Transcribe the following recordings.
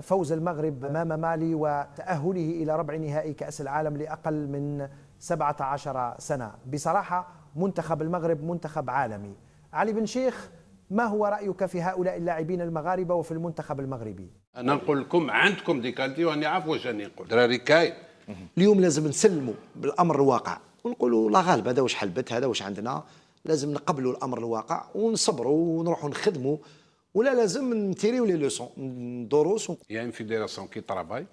فوز المغرب أمام مالي وتأهله إلى ربع نهائي كأس العالم لأقل من 17 سنة. بصراحة منتخب المغرب منتخب عالمي. علي بن شيخ، ما هو رأيك في هؤلاء اللاعبين المغاربة وفي المنتخب المغربي؟ أنا نقول لكم عندكم ديكالتي وأنا عارف واش راني نقول. دراري كاين اليوم لازم نسلموا بالأمر الواقع ونقولوا لا غالب، هذا واش حلبت، هذا واش عندنا. لازم نقبلوا الأمر الواقع ونصبروا ونروحوا نخدموا، ولا لازم نتيريو لي لوسون دروس. يا ان فيديراسيون كي ترافاي،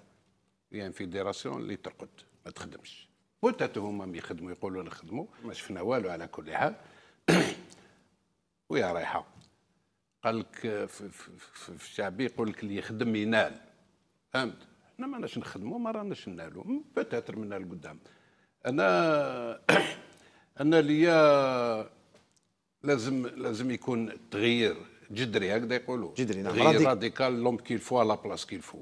يا ان فيديراسيون اللي ترقد ما تخدمش. بوتات هما يخدموا يقولوا نخدموا، ما شفنا والو على كل حال. ويا رايحه قال لك في الشعبي يقول لك اللي يخدم ينال، فهمت؟ احنا ما راناش نخدموا، ما راناش ننالوا، بوتاتر منا لقدام. انا ليا لازم يكون تغيير جذري، هكذا يقولوا جذري، نعم، تغيير راديكال، لوم كيل فو لا بلاص كيل فو.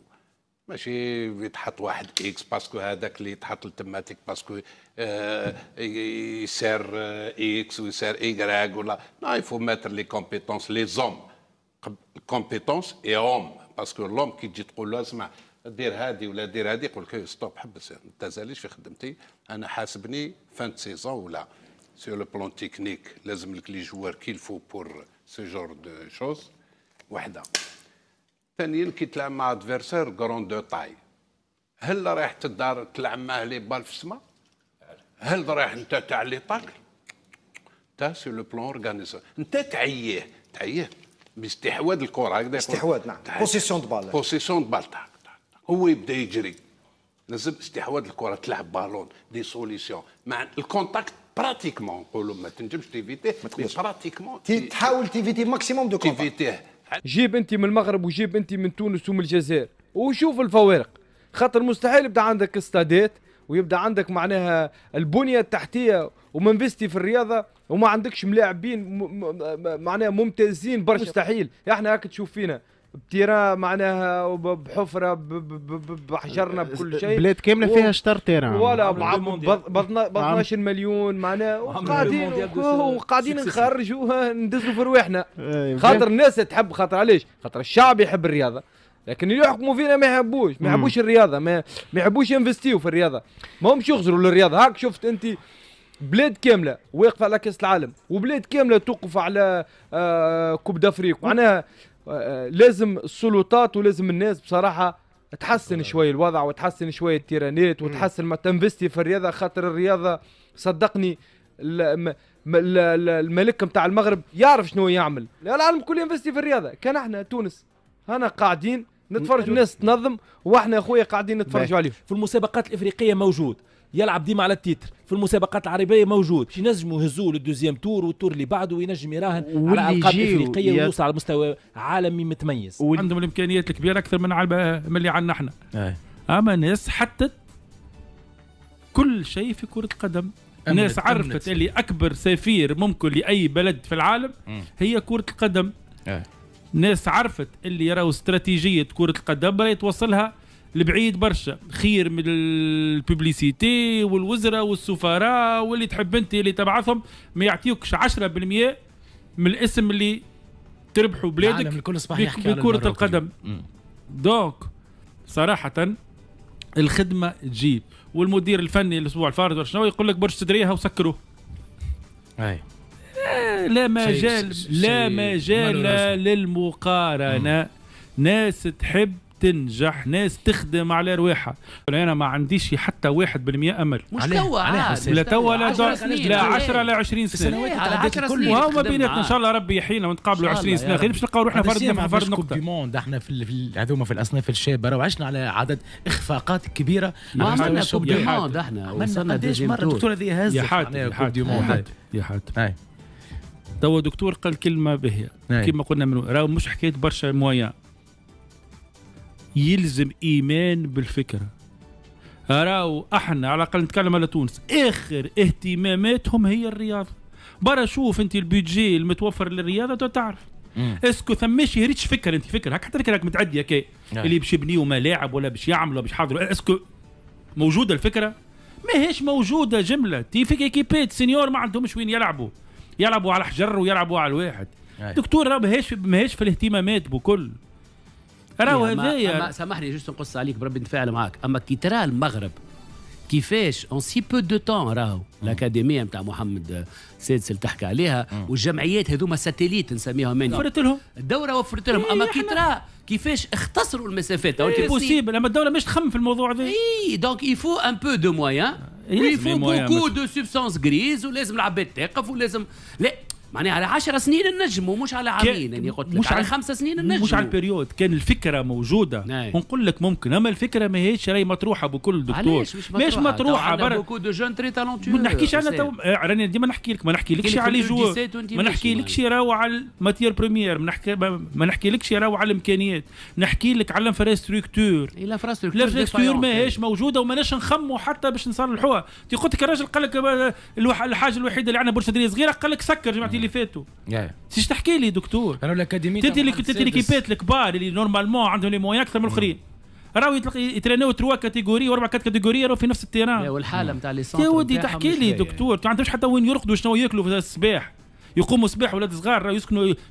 ماشي يتحط واحد اكس باسكو هذاك اللي يتحط لتماتيك باسكو يسار اكس ويسار ايكغيك ولا لا. يفو ماتر لي كومبيتونس لي زوم، كومبيتونس اي اوم، باسكو لوم كي تجي تقول له اسمع دير هادي ولا دير هادي، يقول لك ستوب حبس، انت زاليش في خدمتي، انا حاسبني فان سيزون ولا سور لو بلون تكنيك. لازم لك لي جوار كيل فو بور سو جور دو شوز. وحده ثانيا كي تلعب مع ادفيرسير كرون دو تاي، هل رايح تدار تلعب معاه لي بال في السماء؟ هل رايح انت تاع لي طاكل؟ تا سو لو بلون اورغانيزاسيون انت تعيه باستحواذ الكره، هكذا استحواذ، نعم، بوسيسيون دو بال، بوسيسيون دو بال. هو يبدا يجري، لازم استحواذ الكره، تلعب بالون دي سوليسيون مع الكونتاكت براتيكمون. نقولوا ما تنجمش تيفيتيه، براتيكمون تحاول تيفيتي ماكسيموم دو كونتاكت. تيفيتيه. جيب انت من المغرب وجيب انت من تونس ومن الجزائر وشوف الفوارق، خاطر مستحيل يبدا عندك استادات ويبدا عندك معناها البنيه التحتيه ومنفستي في الرياضه وما عندكش ملاعبين معناها ممتازين برشا. مستحيل. احنا هاك تشوف فينا بتيرا معناها بحفره بحجرنا بكل شيء، بلاد كامله فيها شطر تيران ولا ب 12 مليون معناها، وقاعدين نخرجوا ندزوا في رواحنا. خاطر الناس تحب، خاطر علاش؟ خاطر الشعب يحب الرياضه، لكن اللي يحكموا فينا ما يحبوش الرياضه، ما يحبوش ينفستيو في الرياضه، ما همش يخزروا للرياضه. هاك شفت انت بلاد كامله واقفه على كاس العالم، وبلاد كامله توقف على كوب دافريك. معناها لازم السلطات ولازم الناس بصراحه تحسن شوي الوضع وتحسن شوي التيرانات وتحسن ما تنفستي في الرياضه، خاطر الرياضه صدقني الملك نتاع المغرب يعرف شنو يعمل. العالم كله ينفستي في الرياضه، كان احنا تونس هنا قاعدين نتفرجوا، الناس تنظم واحنا يا خويا قاعدين نتفرجوا عليهم. في المسابقات الافريقيه موجود، يلعب ديما على التيتر. في المسابقات العربيه موجود، باش ينجموا يهزوه للدوزيام تور والتور اللي بعده وينجم يراهن على القاب افريقيه ويوصل على مستوى عالمي متميز. عندهم الامكانيات الكبيره اكثر من اللي عندنا احنا. اما الناس حطت كل شيء في كره القدم. الناس عرفت اللي اكبر سفير ممكن لاي بلد في العالم هي كره القدم. الناس عرفت اللي يراو استراتيجيه كره القدم راهي توصلها لبعيد برشا، خير من الببليسيتي والوزراء والسفراء واللي تحب انت اللي تبعثهم ما يعطيوكش 10% من الاسم اللي تربحوا بلادك بكرة القدم. دونك صراحة الخدمة تجيب، والمدير الفني الاسبوع الفارط شنو يقول لك برش تدريها وسكروه. لا مجال للمقارنة. ناس تحب تنجح، ناس تخدم على رواحها. انا ما عنديش حتى 1% امل. مش توا لا توا لا 10 لا 20 سنه على 10 سنين وهما بيناتنا ان شاء الله ربي يحيينا ونتقابلوا 20 سنه اخرين باش نلقاو روحنا فرد نقطه. احنا في هذوما في الاصناف الشابه وعشنا على عدد اخفاقات كبيره. عملنا كوب دي موند، احنا وصلنا دوزيام تور. الدكتور هذه هزت يا حات توا دكتور قال كلمه باهيه كما قلنا من راهو مش حكايه برشا مويا، يلزم ايمان بالفكره. راهو احنا على الاقل نتكلم على تونس اخر اهتماماتهم هي الرياضه. برا شوف انت البيدجي المتوفر للرياضه تعرف اسكو ثماش يريتش فكر، انت فكر هكا حتى راك متعدي هكا اللي باش يبنيوا ملاعب ولا باش يعملوا باش يحضروا، اسكو موجوده الفكره؟ ما هيش موجوده جمله. تي فيك ايكيبات سينيور ما عندهمش وين يلعبوا على حجر ويلعبوا على الواحد. دكتور راه ماهيش في الاهتمامات بكل. راهو هذايا. سامحني جوست نقص عليك بربي نتفاعل معاك. اما كي ترى المغرب كيفاش اون سي بو دو تون راهو الاكاديميه نتاع محمد سادس اللي تحكي عليها والجمعيات هذوما ساتيليت نسميهم من وفرت لهم الدوره، وفرت لهم. اما كي ترى كيفاش اختصروا المسافات بوسيبل، اما الدوله مش تخمم في الموضوع هذا. اي دونك يفو ان بو دو مويان ويفو بوكو دو سبستانس غريز، ولازم العباد تقف، ولازم لا معناها على 10 سنين نجموا مش على عامين. يعني قلت لك على 5 سنين نجموا، مش على البريود. كان الفكره موجوده ونقول لك ممكن، اما الفكره ماهيش راهي مطروحه بكل دكتور. مش مطروحه بوكو دو جون تري تالونتو. ما نحكيش انا راني ديما نحكي لك، ما نحكيلكش على لي جو، ما نحكيلكش راهو على الماتير بريمير، ما نحكيلكش راهو على الامكانيات، نحكي لك على الانفراستركتور. الانفراستركتور ماهيش موجوده وماناش نخموا حتى باش نصلحوها. قلت لك الراجل قال لك الحاجه الوحيده اللي عندنا برشا دريه صغيره، قال لك سكر جماعتي اللي فاتوا. سيش تحكي لي دكتور؟ انا الاكاديميه تنتي ليكيبات الكبار اللي نورمالمون عندهم لي مويان اكثر من الاخرين، راهو يترينيو 3 كاتيجوري و4 كاتيجوري، راهو في نفس التيران. والحاله نتاع لي سونتر يا ودي تحكي لي دكتور، ما عندهمش حتى وين يرقدوا شنو ياكلوا في الصباح. يقوموا الصباح ولاد صغار راهو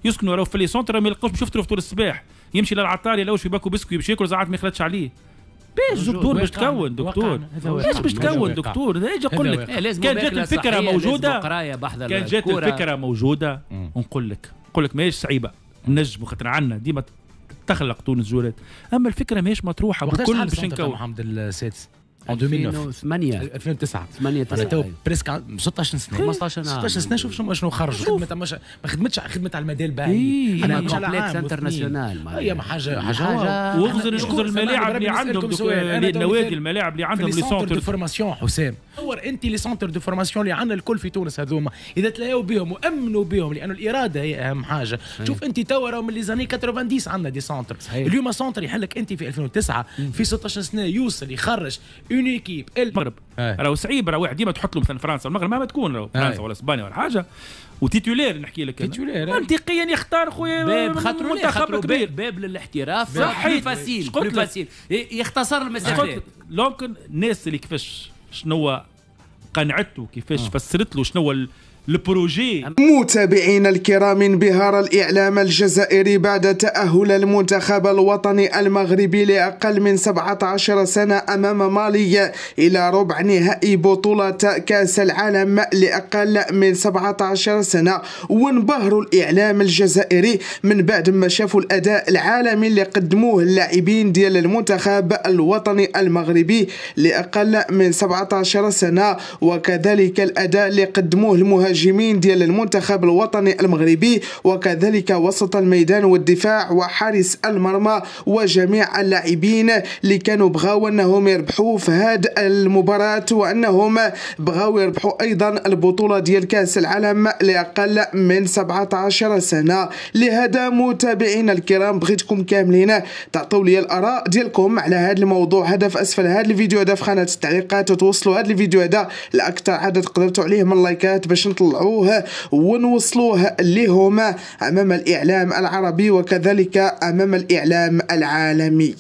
يسكنوا راهو في لي سونتر، ما يلقاوش باش يفطروا فطور الصباح، يمشي للعطار يلوش في باكو بسكوي باش ياكل ساعات ما يخلطش عليه. باش دكتور باش تكون دكتور، باش تكون دكتور. اجي اقول لك كان جات الفكره موجوده، كان جات الفكره موجوده، ونقول لك ماهيش صعيبه نجموا، خاطر عندنا ديما تخلق تونس جولات، اما الفكره ماهيش مطروحه بكل باش نكون. محمد السادس 2009 تو بريسك 16 سنه 15 سنه. شوف شنو خرجوا خدمه، ما خدمتش خدمه على المدى البعيد. انا كومبلكس انترناسيونال هي حاجه واغزر الملاعب اللي عندهم النوادي، الملاعب اللي عندهم لي سونتر دو فورماسيون. حسام تصور انت لي سونتر دو فورماسيون اللي عندنا الكل في تونس هذوما، اذا تلاقوا بهم وامنوا بهم، لانه الاراده هي اهم حاجه. شوف انت تو راهو من لي زاني 90 عندنا دي سونتر. اليوم سونتر يحلك انت في 2009 في 16 سنه يوصل يخرج اون ايكيب المغرب. راهو صعيب، راهو واحد ديما تحط له مثلا فرنسا المغرب ما تكون راهو فرنسا ولا اسبانيا ولا حاجه، وتيتولير نحكي لك تيتولير منطقيا يختار خويا باب خاطروا باب للاحتراف فاسيل يختصر المسافات. لكن الناس اللي كيفاش شنو قنعته، كيفاش فسرت له شنو البروجي. متابعينا الكرام، انبهار الإعلام الجزائري بعد تأهل المنتخب الوطني المغربي لأقل من 17 سنة أمام مالي إلى ربع نهائي بطولة كأس العالم لأقل من 17 سنة. وانبهروا الإعلام الجزائري من بعد ما شافوا الأداء العالمي اللي قدموه اللاعبين ديال المنتخب الوطني المغربي لأقل من 17 سنة، وكذلك الأداء اللي قدموه المهاجمين ديال المنتخب الوطني المغربي، وكذلك وسط الميدان والدفاع وحارس المرمى وجميع اللاعبين اللي كانوا بغاو انهم يربحوا في هذه المباراة، وانهم بغاو يربحوا ايضا البطولة ديال كاس العالم لاقل من 17 سنة. لهذا متابعينا الكرام بغيتكم كاملين تعطوا لي الاراء ديالكم على هذا الموضوع هذا في اسفل هذا الفيديو هذا في قناة التعليقات، وتوصلوا هذا الفيديو هذا لاكثر عدد قدرتوا عليه من اللايكات باش نطلعوه ونوصلوه لهم امام الاعلام العربي وكذلك امام الاعلام العالمي.